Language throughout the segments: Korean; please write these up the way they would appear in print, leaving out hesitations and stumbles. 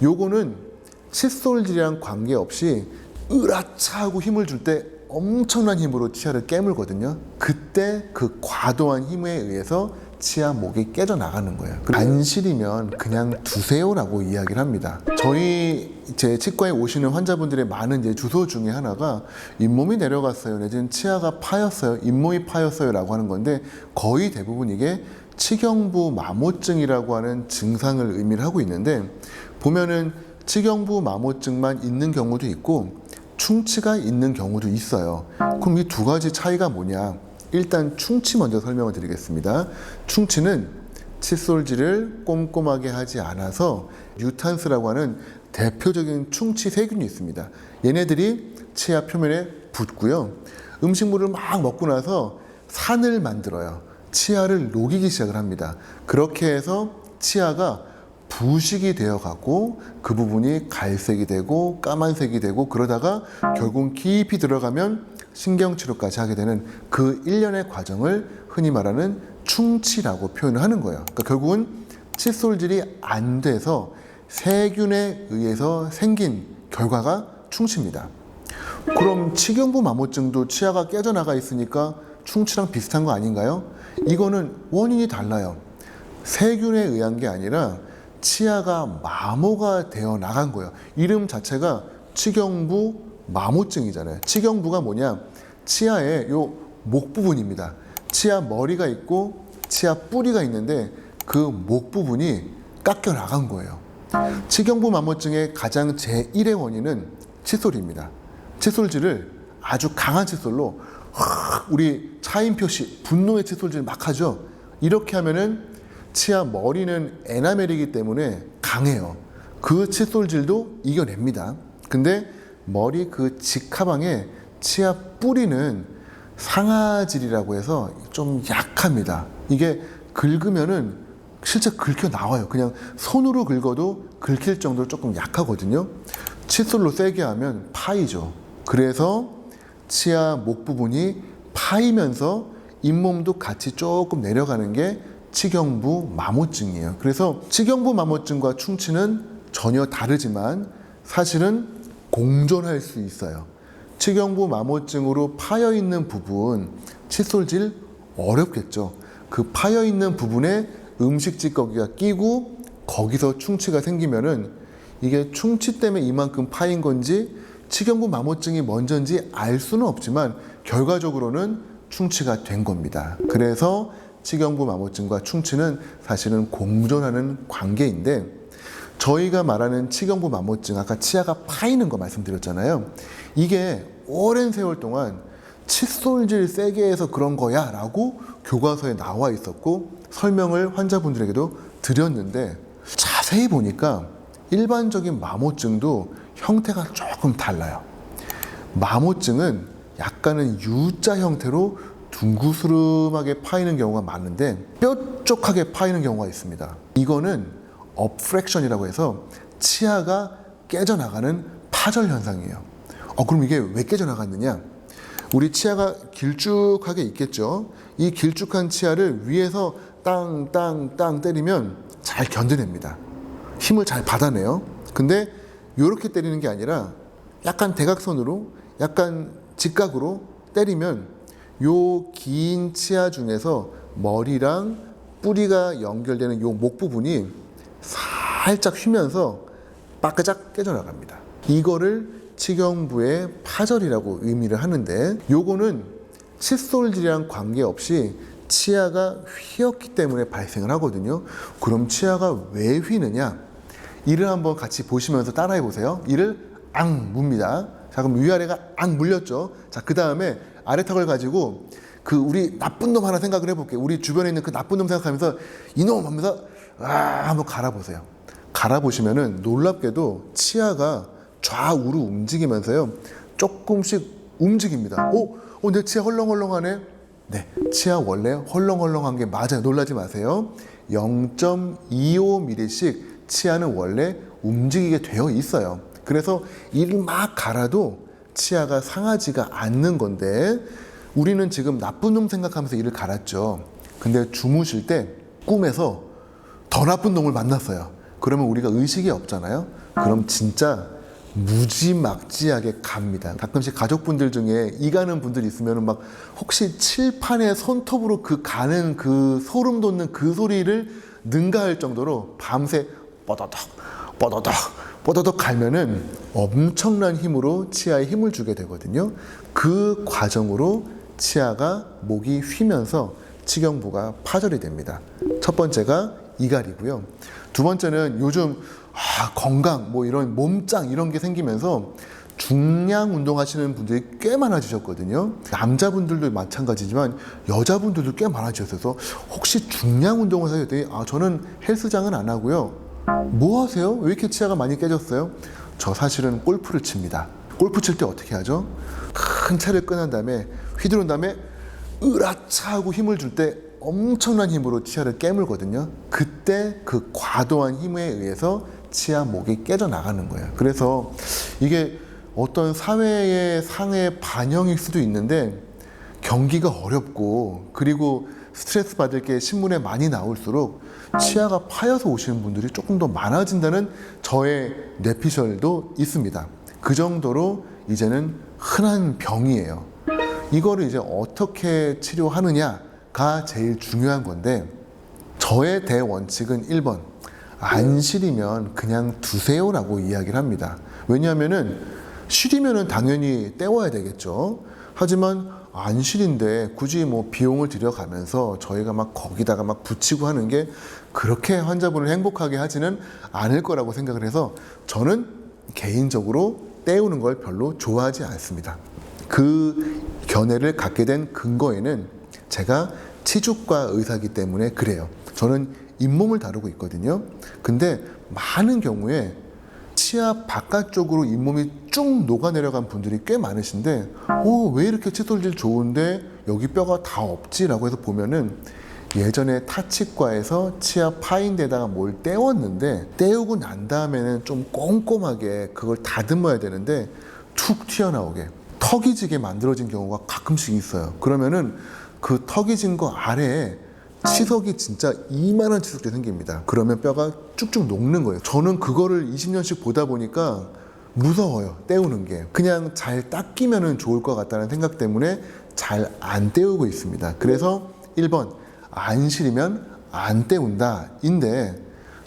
요거는 칫솔질이랑 관계없이 으라차 하고 힘을 줄 때 엄청난 힘으로 치아를 깨물거든요. 그때 그 과도한 힘에 의해서 치아 목이 깨져나가는 거예요. 안 시리면 그냥 두세요라고 이야기를 합니다. 제 치과에 오시는 환자분들의 많은 주소 중에 하나가 잇몸이 내려갔어요, 내지는 치아가 파였어요, 잇몸이 파였어요 라고 하는 건데, 거의 대부분 이게 치경부 마모증이라고 하는 증상을 의미를 하고 있는데, 보면은 치경부 마모증만 있는 경우도 있고 충치가 있는 경우도 있어요. 그럼 이 두 가지 차이가 뭐냐? 일단 충치 먼저 설명을 드리겠습니다. 충치는 칫솔질을 꼼꼼하게 하지 않아서 뮤탄스라고 하는 대표적인 충치 세균이 있습니다. 얘네들이 치아 표면에 붙고요. 음식물을 막 먹고 나서 산을 만들어요. 치아를 녹이기 시작을 합니다. 그렇게 해서 치아가 부식이 되어가고 그 부분이 갈색이 되고 까만색이 되고, 그러다가 결국 깊이 들어가면 신경치료까지 하게 되는 그 일련의 과정을 흔히 말하는 충치라고 표현을 하는 거예요. 그러니까 결국은 칫솔질이 안 돼서 세균에 의해서 생긴 결과가 충치입니다. 그럼 치경부 마모증도 치아가 깨져나가 있으니까 충치랑 비슷한 거 아닌가요? 이거는 원인이 달라요. 세균에 의한 게 아니라 치아가 마모가 되어 나간 거예요. 이름 자체가 치경부 마모증이잖아요. 치경부가 뭐냐? 치아의 요 목 부분입니다. 치아 머리가 있고 치아 뿌리가 있는데 그 목 부분이 깎여 나간 거예요. 치경부 마모증의 가장 제1의 원인은 칫솔입니다. 칫솔질을 아주 강한 칫솔로 우리 차인 표시 분노의 칫솔질 막 하죠. 이렇게 하면은 치아 머리는 에나멜이기 때문에 강해요. 그 칫솔질도 이겨냅니다. 근데 머리 그 직하방에 치아 뿌리는 상아질이라고 해서 좀 약합니다. 이게 긁으면은 실제 긁혀 나와요. 그냥 손으로 긁어도 긁힐 정도로 조금 약하거든요. 칫솔로 세게 하면 파이죠. 그래서 치아 목 부분이 파이면서 잇몸도 같이 조금 내려가는 게 치경부 마모증이에요. 그래서 치경부 마모증과 충치는 전혀 다르지만 사실은 공존할 수 있어요. 치경부 마모증으로 파여 있는 부분, 칫솔질 어렵겠죠. 그 파여 있는 부분에 음식 찌꺼기가 끼고 거기서 충치가 생기면은 이게 충치 때문에 이만큼 파인 건지 치경부 마모증이 먼저인지 알 수는 없지만 결과적으로는 충치가 된 겁니다. 그래서 치경부 마모증과 충치는 사실은 공존하는 관계인데, 저희가 말하는 치경부 마모증, 아까 치아가 파이는 거 말씀드렸잖아요. 이게 오랜 세월 동안 칫솔질 세게 해서 그런 거야 라고 교과서에 나와 있었고 설명을 환자분들에게도 드렸는데, 자세히 보니까 일반적인 마모증도 형태가 조금 달라요. 마모증은 약간은 U자 형태로 둥구스름하게 파이는 경우가 많은데 뾰족하게 파이는 경우가 있습니다. 이거는 업프랙션이라고 해서 치아가 깨져나가는 파절 현상이에요. 그럼 이게 왜 깨져나갔느냐? 우리 치아가 길쭉하게 있겠죠. 이 길쭉한 치아를 위에서 땅땅땅 때리면 잘 견뎌냅니다. 힘을 잘 받아내요. 근데 이렇게 때리는 게 아니라 약간 대각선으로, 약간 직각으로 때리면 요 긴 치아 중에서 머리랑 뿌리가 연결되는 요 목 부분이 살짝 휘면서 빠끄작 깨져나갑니다. 이거를 치경부의 파절이라고 의미를 하는데, 요거는 칫솔질이랑 관계없이 치아가 휘었기 때문에 발생을 하거든요. 그럼 치아가 왜 휘느냐? 이를 한번 같이 보시면서 따라해 보세요. 이를 앙 뭅니다. 자, 그럼 위아래가 앙 물렸죠. 자, 그 다음에 아래턱을 가지고 그 우리 나쁜 놈 하나 생각을 해볼게요. 우리 주변에 있는 그 나쁜 놈 생각하면서 이놈 하면서 한번 갈아보세요. 갈아보시면은 놀랍게도 치아가 좌우로 움직이면서요 조금씩 움직입니다. 내 치아 헐렁헐렁하네. 네, 치아 원래 헐렁헐렁한 게 맞아요. 놀라지 마세요. 0.25mm씩 치아는 원래 움직이게 되어 있어요. 그래서 이를 막 갈아도 치아가 상하지가 않는 건데, 우리는 지금 나쁜 놈 생각하면서 이를 갈았죠. 근데 주무실 때 꿈에서 더 나쁜 놈을 만났어요. 그러면 우리가 의식이 없잖아요. 그럼 진짜 무지막지하게 갑니다. 가끔씩 가족분들 중에 이 가는 분들 있으면 막 혹시 칠판에 손톱으로 그 가는 그 소름 돋는 그 소리를 능가할 정도로 밤새 뻐더덕 뻐더덕 뻐더덕 갈면은 엄청난 힘으로 치아에 힘을 주게 되거든요. 그 과정으로 치아가 목이 휘면서 치경부가 파절이 됩니다. 첫 번째가 이갈이고요. 두 번째는 요즘 건강 뭐 이런 몸짱 이런 게 생기면서 중량 운동하시는 분들이 꽤 많아지셨거든요. 남자분들도 마찬가지지만 여자분들도 꽤 많아지셨어서 혹시 중량 운동을 하셔야 되니 저는 헬스장은 안 하고요. 뭐 하세요? 왜 이렇게 치아가 많이 깨졌어요? 저 사실은 골프를 칩니다. 골프 칠 때 어떻게 하죠? 큰 차를 끄는 다음에 휘두른 다음에 으라차 하고 힘을 줄 때 엄청난 힘으로 치아를 깨물거든요. 그때 그 과도한 힘에 의해서 치아 목이 깨져 나가는 거예요. 그래서 이게 어떤 사회의 상의 반영일 수도 있는데 경기가 어렵고 그리고 스트레스 받을 게 신문에 많이 나올수록 치아가 파여서 오시는 분들이 조금 더 많아진다는 저의 뇌피셜도 있습니다. 그 정도로 이제는 흔한 병이에요. 이거를 이제 어떻게 치료하느냐가 제일 중요한 건데 저의 대원칙은 1번 안 시리면 그냥 두세요라고 이야기를 합니다. 왜냐하면은 시리면은 당연히 떼워야 되겠죠. 하지만 안 시린데 굳이 뭐 비용을 들여가면서 저희가 막 거기다가 막 붙이고 하는 게 그렇게 환자분을 행복하게 하지는 않을 거라고 생각을 해서 저는 개인적으로 떼우는 걸 별로 좋아하지 않습니다. 그 견해를 갖게 된 근거에는 제가 치주과 의사이기 때문에 그래요. 저는 잇몸을 다루고 있거든요. 근데 많은 경우에 치아 바깥쪽으로 잇몸이 쭉 녹아내려간 분들이 꽤 많으신데 왜 이렇게 칫솔질 좋은데 여기 뼈가 다 없지? 라고 해서 보면은 예전에 타치과에서 치아 파인 데다가 뭘 떼웠는데 떼우고 난 다음에는 좀 꼼꼼하게 그걸 다듬어야 되는데 툭 튀어나오게 턱이 지게 만들어진 경우가 가끔씩 있어요. 그러면은 그 턱이 진 거 아래에 치석이 진짜 이만한 치석이 생깁니다. 그러면 뼈가 쭉쭉 녹는 거예요. 저는 그거를 20년씩 보다 보니까 무서워요. 떼우는 게. 그냥 잘 닦이면 좋을 것 같다는 생각 때문에 잘 안 떼우고 있습니다. 그래서 1번 안 시리면 안 떼운다 인데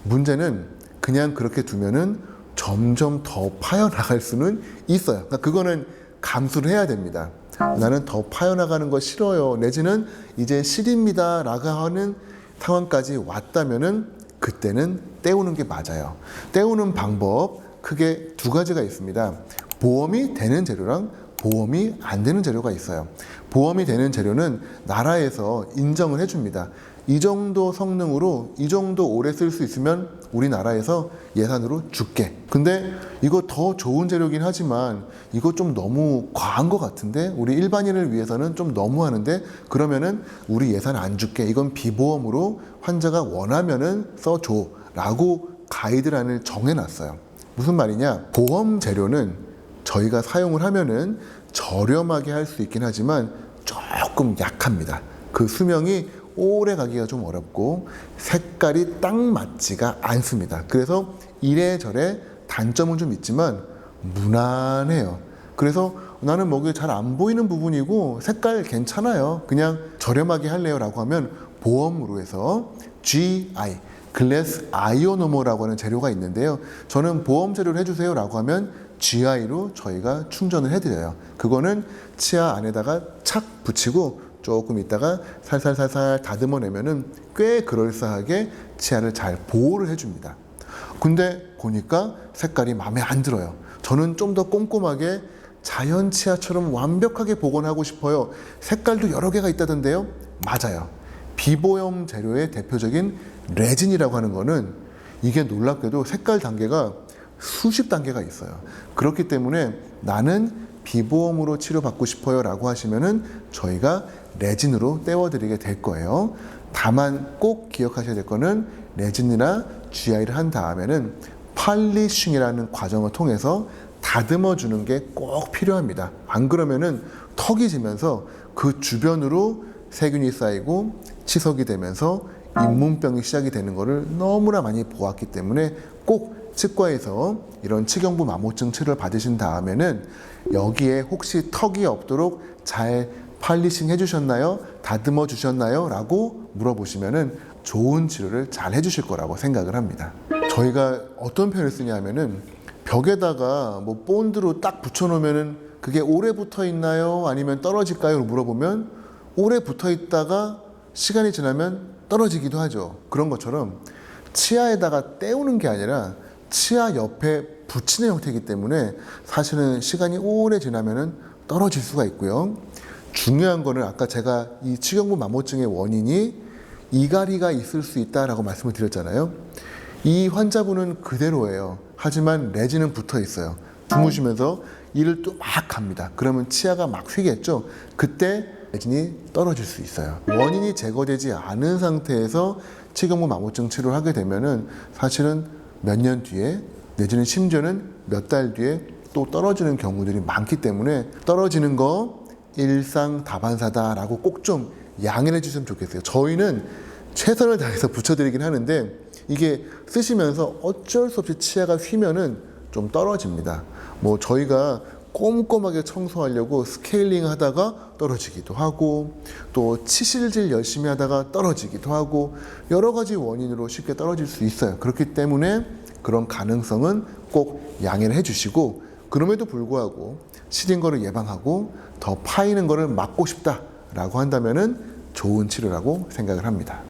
문제는 그냥 그렇게 두면은 점점 더 파여나갈 수는 있어요. 그러니까 그거는 감수를 해야 됩니다. 나는 더 파여나가는 거 싫어요. 내지는 이제 시립니다. 라고 하는 상황까지 왔다면은 그때는 떼우는 게 맞아요. 떼우는 방법 크게 두 가지가 있습니다. 보험이 되는 재료랑 보험이 안 되는 재료가 있어요. 보험이 되는 재료는 나라에서 인정을 해줍니다. 이 정도 성능으로 이 정도 오래 쓸 수 있으면 우리나라에서 예산으로 줄게. 근데 이거 더 좋은 재료긴 하지만 이거 좀 너무 과한 것 같은데 우리 일반인을 위해서는 좀 너무하는데 그러면은 우리 예산 안 줄게. 이건 비보험으로 환자가 원하면은 써줘 라고 가이드라인을 정해놨어요. 무슨 말이냐? 보험 재료는 저희가 사용을 하면은 저렴하게 할 수 있긴 하지만 조금 약합니다. 그 수명이 오래 가기가 좀 어렵고 색깔이 딱 맞지가 않습니다. 그래서 이래저래 단점은 좀 있지만 무난해요. 그래서 나는 목이 잘 안 보이는 부분이고 색깔 괜찮아요. 그냥 저렴하게 할래요 라고 하면 보험으로 해서 GI 글래스 아이오노모라고 하는 재료가 있는데요. 저는 보험 재료를 해주세요 라고 하면 GI로 저희가 충전을 해드려요. 그거는 치아 안에다가 착 붙이고 조금 있다가 살살살살 다듬어내면은 꽤 그럴싸하게 치아를 잘 보호를 해줍니다. 근데 보니까 색깔이 마음에 안 들어요. 저는 좀 더 꼼꼼하게 자연 치아처럼 완벽하게 복원하고 싶어요. 색깔도 여러 개가 있다던데요. 맞아요. 비보험 재료의 대표적인 레진이라고 하는 거는 이게 놀랍게도 색깔 단계가 수십 단계가 있어요. 그렇기 때문에 나는 비보험으로 치료받고 싶어요 라고 하시면은 저희가 레진으로 떼워드리게 될 거예요. 다만 꼭 기억하셔야 될 거는 레진이나 GI를 한 다음에는 팔리싱이라는 과정을 통해서 다듬어 주는 게 꼭 필요합니다. 안 그러면은 턱이 지면서 그 주변으로 세균이 쌓이고 치석이 되면서 잇몸병이 시작이 되는 거를 너무나 많이 보았기 때문에 꼭 치과에서 이런 치경부 마모증 치료를 받으신 다음에는 여기에 혹시 턱이 없도록 잘 팔리싱 해주셨나요? 다듬어 주셨나요? 라고 물어보시면은 좋은 치료를 잘 해주실 거라고 생각을 합니다. 저희가 어떤 표현을 쓰냐면은 벽에다가 뭐 본드로 딱 붙여놓으면은 그게 오래 붙어 있나요? 아니면 떨어질까요? 물어보면 오래 붙어 있다가 시간이 지나면 떨어지기도 하죠. 그런 것처럼 치아에다가 떼우는 게 아니라 치아 옆에 붙이는 형태이기 때문에 사실은 시간이 오래 지나면은 떨어질 수가 있고요. 중요한 거는 아까 제가 이 치경부 마모증의 원인이 이갈이가 있을 수 있다라고 말씀을 드렸잖아요. 이 환자분은 그대로예요. 하지만 레진은 붙어 있어요. 주무시면서 이를 또 막 갑니다. 그러면 치아가 막 휘겠죠. 그때 레진이 떨어질 수 있어요. 원인이 제거되지 않은 상태에서 치경부 마모증 치료를 하게 되면은 사실은 몇 년 뒤에 내지는 심지어는 몇 달 뒤에 또 떨어지는 경우들이 많기 때문에 떨어지는 거 일상다반사다라고 꼭 좀 양해를 해주시면 좋겠어요. 저희는 최선을 다해서 붙여드리긴 하는데 이게 쓰시면서 어쩔 수 없이 치아가 휘면은 좀 떨어집니다. 뭐 저희가 꼼꼼하게 청소하려고 스케일링 하다가 떨어지기도 하고 또 치실질 열심히 하다가 떨어지기도 하고 여러 가지 원인으로 쉽게 떨어질 수 있어요. 그렇기 때문에 그런 가능성은 꼭 양해를 해주시고 그럼에도 불구하고 시린 거를 예방하고 더 파이는 거를 막고 싶다라고 한다면은 좋은 치료라고 생각을 합니다.